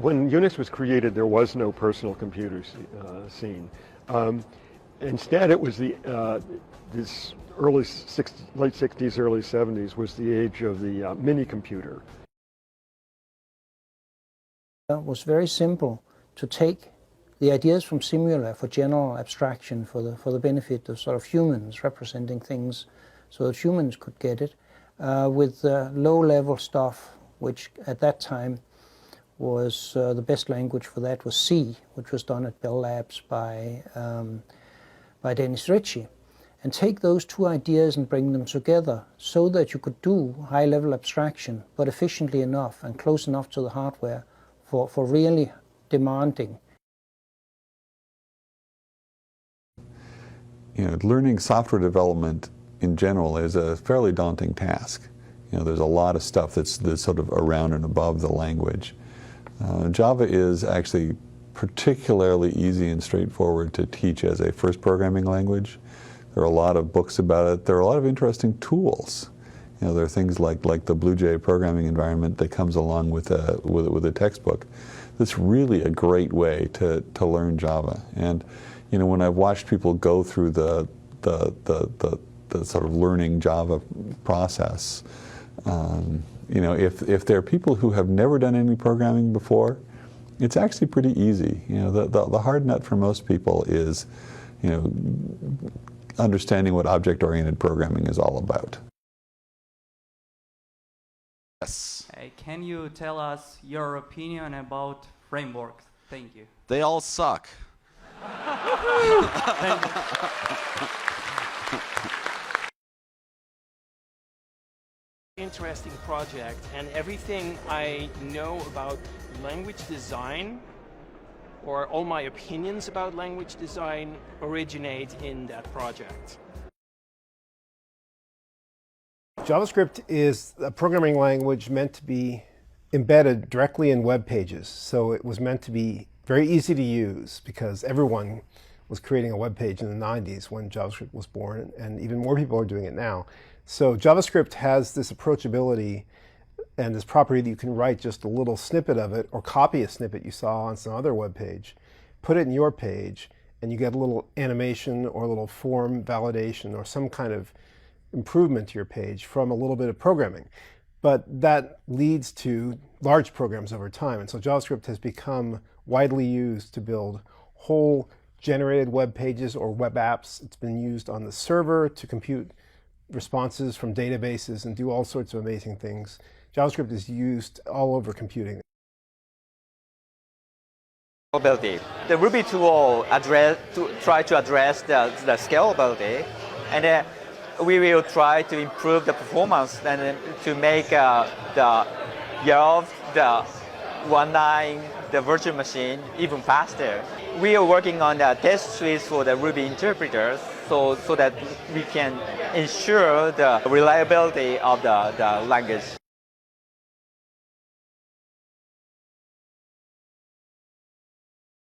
when Unix was created, there was no personal computer scene. Instead, it was this late 60s, early 70s was the age of the mini computer. It was very simple to take the ideas from Simula for general abstraction for the benefit of sort of humans representing things so that humans could get it, with low-level stuff, which at that time was the best language for that was C, which was done at Bell Labs by Dennis Ritchie, and take those two ideas and bring them together so that you could do high-level abstraction, but efficiently enough and close enough to the hardware for really demanding. Learning software development in general is a fairly daunting task. There's a lot of stuff that's sort of around and above the language. Java is actually particularly easy and straightforward to teach as a first programming language. There are a lot of books about it. There are a lot of interesting tools. There are things like the BlueJ programming environment that comes along with a textbook. That's really a great way to learn Java. And when I've watched people go through the sort of learning Java process, if there are people who have never done any programming before, it's actually pretty easy. The hard nut for most people is, understanding what object-oriented programming is all about. Yes. Can you tell us your opinion about frameworks? Thank you. They all suck. Interesting project, and everything I know about language design, or all my opinions about language design, originate in that project. JavaScript is a programming language meant to be embedded directly in web pages. So it was meant to be very easy to use because everyone was creating a web page in the 90s when JavaScript was born, and even more people are doing it now. So JavaScript has this approachability and this property that you can write just a little snippet of it or copy a snippet you saw on some other web page, put it in your page, and you get a little animation or a little form validation or some kind of improvement to your page from a little bit of programming. But that leads to large programs over time. And so JavaScript has become widely used to build whole generated web pages or web apps. It's been used on the server to compute responses from databases and do all sorts of amazing things. JavaScript is used all over computing. The Ruby tool try to address the scalability, and we will try to improve the performance and to make the YARV, the 1.9, the virtual machine even faster. We are working on the test suites for the Ruby interpreters so that we can ensure the reliability of the language.